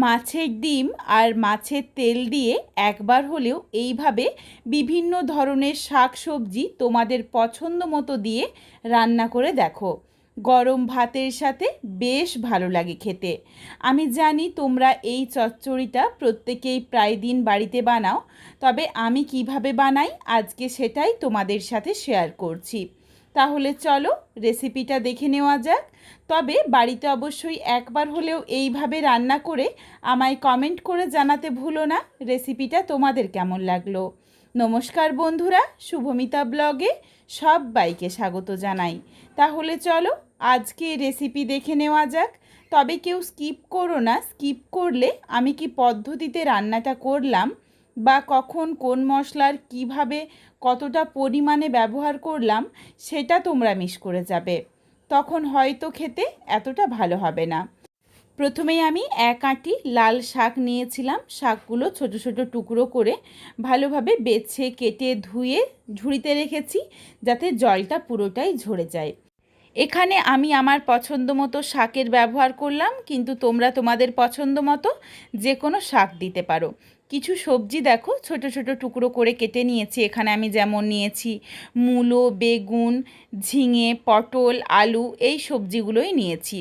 মাছের ডিম আর মাছের তেল দিয়ে একবার হলেও এইভাবে বিভিন্ন ধরনের শাক সবজি তোমাদের পছন্দ মতো দিয়ে রান্না করে দেখো। গরম ভাতের সাথে বেশ ভালো লাগে খেতে। আমি জানি তোমরা এই চচ্চড়িটা প্রত্যেকেই প্রায় দিন বাড়িতে বানাও, তবে আমি কিভাবে বানাই আজকে সেটাই তোমাদের সাথে শেয়ার করছি। তাহলে চলো রেসিপিটা দেখে নেওয়া যাক। তবে বাড়িতে অবশ্যই একবার হলেও এইভাবে রান্না করে আমায় কমেন্ট করে জানাতে ভুলো না রেসিপিটা তোমাদের কেমন লাগলো। নমস্কার বন্ধুরা, শুভমিতা ব্লগে সবাইকে স্বাগত জানাই। তাহলে চলো আজকে রেসিপি দেখে নেওয়া যাক। তবে কেউ স্কিপ করো না, স্কিপ করলে আমি কি পদ্ধতিতে রান্নাটা করলাম বা কখন কোন মশলার কিভাবে কতটা পরিমাণে ব্যবহার করলাম সেটা তোমরা মিস করে যাবে, তখন হয়তো খেতে এতটা ভালো হবে না। প্রথমেই আমি এক আঁটি লাল শাক নিয়েছিলাম। শাকগুলো ছোট ছোট টুকরো করে ভালোভাবে বেছে কেটে ধুয়ে ঝুড়িতে রেখেছি, যাতে জলটা পুরোটাই ঝরে যায়। এখানে আমি আমার পছন্দ মতো শাকের ব্যবহার করলাম, কিন্তু তোমরা তোমাদের পছন্দ মতো যে কোনো শাক দিতে পারো। কিছু সবজি দেখো ছোট ছোট টুকরো করে কেটে নিয়েছি। এখানে আমি যেমন নিয়েছি মূলো, বেগুন, ঝিঙে, পটল, আলু, এই সবজিগুলোই নিয়েছি।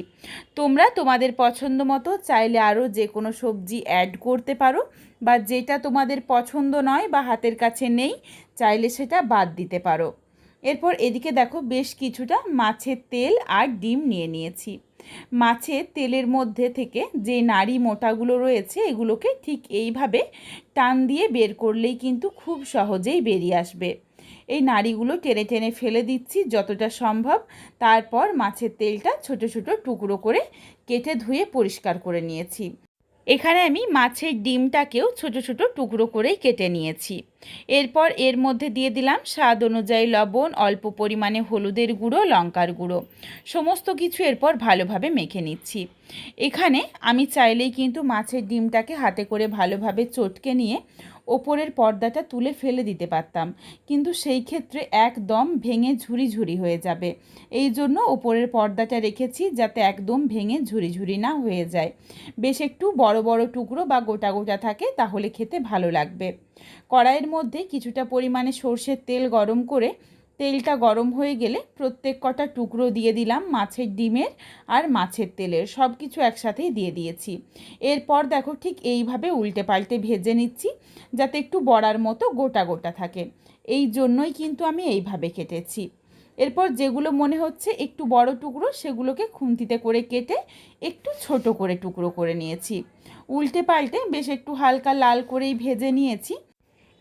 তোমরা তোমাদের পছন্দ মতো চাইলে আরও যে কোনো সবজি অ্যাড করতে পারো, বা যেটা তোমাদের পছন্দ নয় বা হাতের কাছে নেই চাইলে সেটা বাদ দিতে পারো। এরপর এদিকে দেখো বেশ কিছুটা মাছের তেল আর ডিম নিয়ে নিয়েছি। মাছের তেলের মধ্যে থেকে যে নাড়ি মোটাগুলো রয়েছে এগুলোকে ঠিক এইভাবে টান দিয়ে বের করলেই কিন্তু খুব সহজেই বেরিয়ে আসবে। এই নাড়িগুলো টেনে টেনে ফেলে দিচ্ছি যতটা সম্ভব। তারপর মাছের তেলটা ছোট ছোট টুকরো করে কেটে ধুয়ে পরিষ্কার করে নিয়েছি। এখানে আমি মাছের ডিমটাকেও ছোট ছোট টুকরো করেই কেটে নিয়েছি। এরপর এর মধ্যে দিয়ে দিলাম স্বাদ অনুযায়ী লবণ, অল্প পরিমাণে হলুদের গুঁড়ো, লঙ্কার গুঁড়ো, সমস্ত কিছু এরপর ভালোভাবে মেখে নিচ্ছি। এখানে আমি চাইলেই কিন্তু মাছের ডিমটাকে হাতে করে ভালোভাবে চটকে নিয়ে ওপরের পর্দাটা তুলে ফেলে দিতে পারতাম, কিন্তু সেই ক্ষেত্রে একদম ভেঙে ঝুরি ঝুরি হয়ে যাবে। এই জন্য ওপরের পর্দাটা রেখেছি যাতে একদম ভেঙে ঝুরি ঝুরি না হয়ে যায়, বেশ একটু বড় বড় টুকরো বা গোটা গোটা থাকে, তাহলে খেতে ভালো লাগবে। কড়াইয়ের মধ্যে কিছুটা পরিমাণে সর্ষের তেল গরম করে তেলটা গরম হয়ে গেলে প্রত্যেক কটা টুকরো দিয়ে দিলাম মাছের ডিমের আর মাছের তেলের, সব কিছু একসাথেই দিয়ে দিয়েছি। এরপর দেখো ঠিক এইভাবে উল্টে পাল্টে ভেজে নিচ্ছি যাতে একটু বড়ার মতো গোটা গোটা থাকে। এই জন্যই কিন্তু আমি এইভাবে কেটেছি। এরপর যেগুলো মনে হচ্ছে একটু বড় টুকরো সেগুলোকে খুন্তিতে করে কেটে একটু ছোট করে টুকরো করে নিয়েছি। উল্টে পাল্টে বেশ একটু হালকা লাল করেই ভেজে নিয়েছি।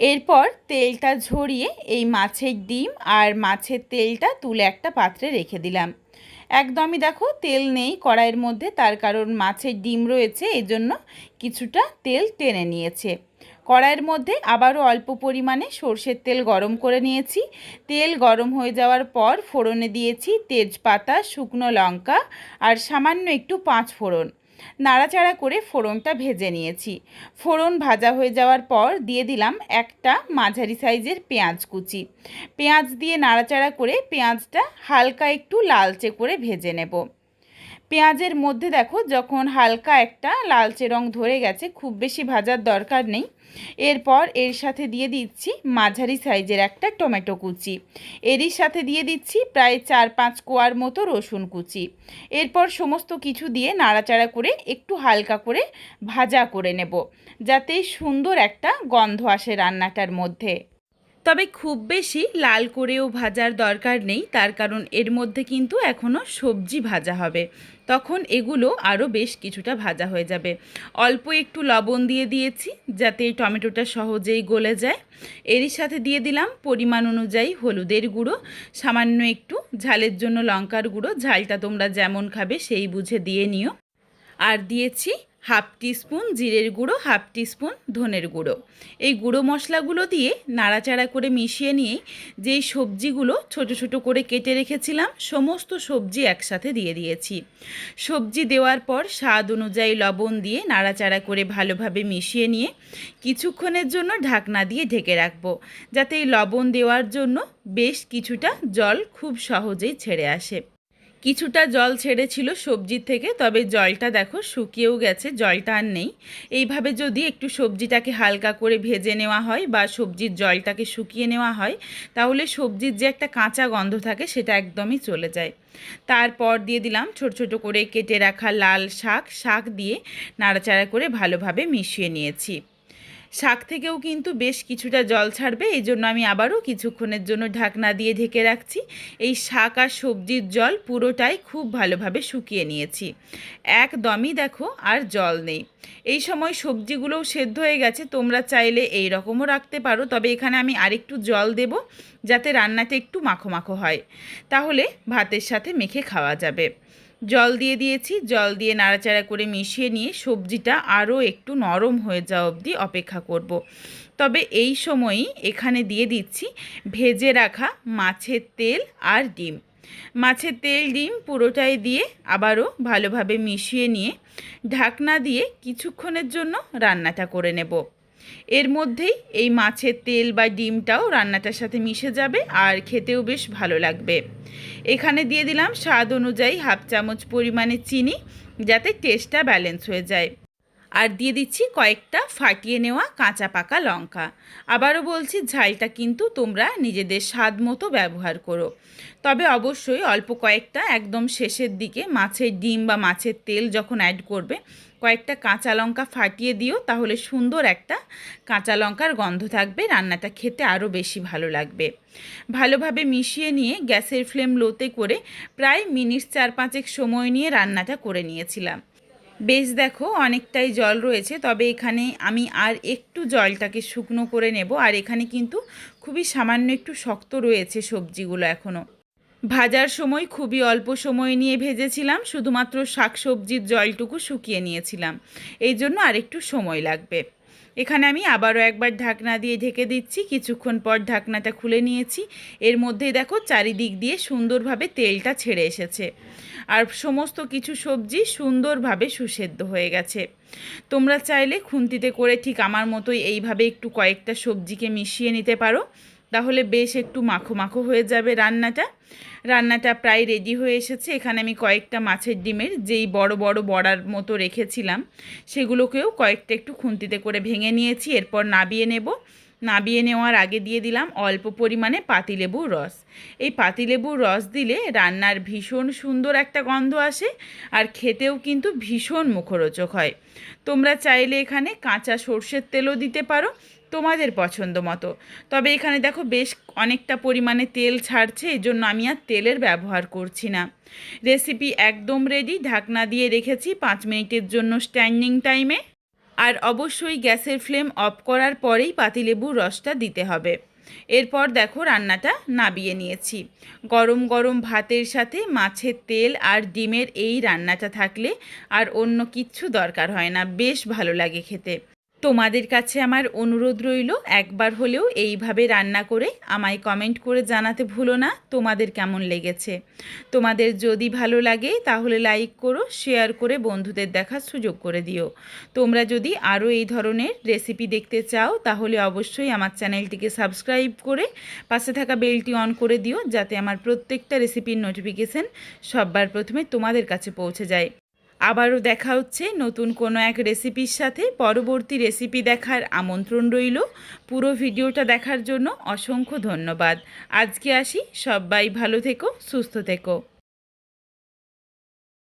এরপর তেলটা ঝরিয়ে এই মাছের ডিম আর মাছের তেলটা তুলে একটা পাত্রে রেখে দিলাম। একদমই দেখো তেল নেই কড়াইয়ের মধ্যে, তার কারণ মাছের ডিম রয়েছে, এজন্য কিছুটা তেল টেনে নিয়েছে। কড়াইয়ের মধ্যে আবারও অল্প পরিমাণে সর্ষের তেল গরম করে নিয়েছি। তেল গরম হয়ে যাওয়ার পর ফোড়নে দিয়েছি তেজপাতা, শুকনো লঙ্কা আর সামান্য একটু পাঁচ ফোড়ন। নাড়াচাড়া করে ফোড়নটা ভেজে নিয়েছি। ফোড়ন ভাজা হয়ে যাওয়ার পর দিয়ে দিলাম একটা মাঝারি সাইজের পেঁয়াজ কুচি। পেঁয়াজ দিয়ে নাড়াচাড়া করে পেঁয়াজটা হালকা একটু লালচে করে ভেজে নেব। পেঁয়াজের মধ্যে দেখো যখন হালকা একটা লালচে রং ধরে গেছে, খুব বেশি ভাজার দরকার নেই। এরপর এর সাথে দিয়ে দিচ্ছি মাঝারি সাইজের একটা টমেটো কুচি। এরই সাথে দিয়ে দিচ্ছি প্রায় 4-5 কোয়ার মতো রসুন কুচি। এরপর সমস্ত কিছু দিয়ে নাড়াচাড়া করে একটু হালকা করে ভাজা করে নেব, যাতে সুন্দর একটা গন্ধ আসে রান্নাটার মধ্যে। তবে খুব বেশি লাল করেও ভাজার দরকার নেই, তার কারণ এর মধ্যে কিন্তু এখনও সবজি ভাজা হবে, তখন এগুলো আরও বেশ কিছুটা ভাজা হয়ে যাবে। অল্প একটু লবণ দিয়ে দিয়েছি যাতে টমেটোটা সহজেই গলে যায়। এরই সাথে দিয়ে দিলাম পরিমাণ অনুযায়ী হলুদের গুঁড়ো, সামান্য একটু ঝালের জন্য লঙ্কার গুঁড়ো, ঝালটা তোমরা যেমন খাবে সেই বুঝে দিয়ে নিও। আর দিয়েছি হাফ টিস্পুন জিরের গুঁড়ো, হাফ টিস্পুন ধনের গুঁড়ো। এই গুঁড়ো মশলাগুলো দিয়ে নাড়াচাড়া করে মিশিয়ে নিয়ে যেই সবজিগুলো ছোট ছোট করে কেটে রেখেছিলাম সমস্ত সবজি একসাথে দিয়ে দিয়েছি। সবজি দেওয়ার পর স্বাদ অনুযায়ী লবণ দিয়ে নাড়াচাড়া করে ভালোভাবে মিশিয়ে নিয়ে কিছুক্ষণের জন্য ঢাকনা দিয়ে ঢেকে রাখবো, যাতে এই লবণ দেওয়ার জন্য বেশ কিছুটা জল খুব সহজেই ছেড়ে আসে। কিছুটা জল ছেড়েছিল সবজির থেকে, তবে জলটা দেখো শুকিয়েও গেছে, জলটা আর নেই। এইভাবে যদি একটু সবজিটাকে হালকা করে ভেজে নেওয়া হয় বা সবজির জলটাকে শুকিয়ে নেওয়া হয়, তাহলে সবজির যে একটা কাঁচা গন্ধ থাকে সেটা একদমই চলে যায়। তারপর দিয়ে দিলাম ছোট ছোট করে কেটে রাখা লাল শাক দিয়ে নাড়াচাড়া করে ভালোভাবে মিশিয়ে নিয়েছি। শাক থেকেও কিন্তু বেশ কিছুটা জল ছাড়বে, এই জন্য আমি আবারও কিছুক্ষণের জন্য ঢাকনা দিয়ে ঢেকে রাখছি। এই শাক আর সবজির জল পুরোটাই খুব ভালোভাবে শুকিয়ে নিয়েছি, একদমই দেখো আর জল নেই। এই সময় সবজিগুলোও সেদ্ধ হয়ে গেছে, তোমরা চাইলে এই রকমও রাখতে পারো, তবে এখানে আমি আরেকটু জল দেব যাতে রান্নাটা একটু মাখো মাখো হয়, তাহলে ভাতের সাথে মেখে খাওয়া যাবে। জল দিয়ে দিয়েছি, জল দিয়ে নাড়াচাড়া করে মিশিয়ে নিয়ে সবজিটা আরও একটু নরম হয়ে যাওয়া অবধি অপেক্ষা করব। তবে এই সময়ই এখানে দিয়ে দিচ্ছি ভেজে রাখা মাছের তেল আর ডিম। মাছের তেল ডিম পুরোটাই দিয়ে আবারও ভালোভাবে মিশিয়ে নিয়ে ঢাকনা দিয়ে কিছুক্ষণের জন্য রান্নাটা করে নেব। এর মধ্যেই এই মাছের তেল বা ডিমটাও রান্নাটার সাথে মিশে যাবে আর খেতেও বেশ ভালো লাগবে। এখানে দিয়ে দিলাম স্বাদ অনুযায়ী হাফ চামচ পরিমাণে চিনি, যাতে টেস্টটা ব্যালেন্স হয়ে যায়। আর দিয়ে দিচ্ছি কয়েকটা ফাটিয়ে নেওয়া কাঁচা পাকা লঙ্কা। আবারও বলছি, ঝালটা কিন্তু তোমরা নিজেদের স্বাদ মতো ব্যবহার করো, তবে অবশ্যই অল্প কয়েকটা একদম শেষের দিকে মাছের ডিম বা মাছের তেল যখন অ্যাড করবে কয়েকটা কাঁচা লঙ্কা ফাটিয়ে দিও, তাহলে সুন্দর একটা কাঁচা লঙ্কার গন্ধ থাকবে, রান্নাটা খেতে আরও বেশি ভালো লাগবে। ভালোভাবে মিশিয়ে নিয়ে গ্যাসের ফ্লেম লোতে করে প্রায় মিনিট 4-5 সময় নিয়ে রান্নাটা করে নিয়েছিলাম। বেশ দেখো অনেকটাই জল রয়েছে, তবে এখানে আমি আর একটু জলটাকে শুকনো করে নেব। আর এখানে কিন্তু খুবই সামান্য একটু শক্ত রয়েছে সবজিগুলো এখনও। ভাজার সময় খুবই অল্প সময় নিয়ে ভেজেছিলাম, শুধুমাত্র শাকসবজির জলটুকু শুকিয়ে নিয়েছিলাম, এই জন্য আরেকটু সময় লাগবে। এখানে আমি আবারও একবার ঢাকনা দিয়ে ঢেকে দিচ্ছি, কিছুক্ষণ পর ঢাকনাটা খুলে নিয়েছি। এর মধ্যেই দেখো চারিদিক দিয়ে সুন্দরভাবে তেলটা ছেড়ে এসেছে আর সমস্ত কিছু সবজি সুন্দরভাবে সুসেদ্ধ হয়ে গেছে। তোমরা চাইলে খুন্তিতে করে ঠিক আমার মতোই এইভাবে একটু কয়েকটা সবজিকে মিশিয়ে নিতে পারো, তাহলে বেশ একটু মাখো মাখো হয়ে যাবে রান্নাটা প্রায় রেডি হয়ে এসেছে। এখানে আমি কয়েকটা মাছের ডিমের যেই বড় বড় বড়ার মতো রেখেছিলাম সেগুলোকেও কয়েকটা একটু খুন্তিতে করে ভেঙে নিয়েছি। এরপর নাবিয়ে নেওয়ার আগে দিয়ে দিলাম অল্প পরিমাণে পাতিলেবুর রস। এই পাতিলেবুর রস দিলে রান্নার ভীষণ সুন্দর একটা গন্ধ আসে আর খেতেও কিন্তু ভীষণ মুখরোচক হয়। তোমরা চাইলে এখানে কাঁচা সর্ষের তেলও দিতে পারো, তোমাদের পছন্দ মতো। তবে এখানে দেখো বেশ অনেকটা পরিমাণে তেল ছাড়ছে, এই জন্য আমি আর তেলের ব্যবহার করছি না। রেসিপি একদম রেডি, ঢাকনা দিয়ে রেখেছি 5 মিনিটের জন্য স্ট্যান্ডিং টাইমে। আর অবশ্যই গ্যাসের ফ্লেম অফ করার পরেই পাতিলেবুর রসটা দিতে হবে। এরপর দেখো রান্নাটা নাবিয়ে নিয়েছি। গরম গরম ভাতের সাথে মাছের তেল আর ডিমের এই রান্নাটা থাকলে আর অন্য কিচ্ছু দরকার হয় না, বেশ ভালো লাগে খেতে। তোমাদের কাছে আমার অনুরোধ রইল, একবার হলেও এইভাবে রান্না করে আমায় কমেন্ট করে জানাতে ভুলো না তোমাদের কেমন লেগেছে। তোমাদের যদি ভালো লাগে তাহলে লাইক করো, শেয়ার করে বন্ধুদের দেখার সুযোগ করে দিও। তোমরা যদি আরও এই ধরনের রেসিপি দেখতে চাও তাহলে অবশ্যই আমার চ্যানেলটিকে সাবস্ক্রাইব করে পাশে থাকা বেলটি অন করে দিও, যাতে আমার প্রত্যেকটা রেসিপির নোটিফিকেশান সবার প্রথমে তোমাদের কাছে পৌঁছে যায়। আবারও দেখা হচ্ছে নতুন কোনো এক রেসিপির সাথে। পরবর্তী রেসিপি দেখার আমন্ত্রণ রইল। পুরো ভিডিওটা দেখার জন্য অসংখ্য ধন্যবাদ। আজকে আসি, সবাই ভালো থেকো, সুস্থ থেকো।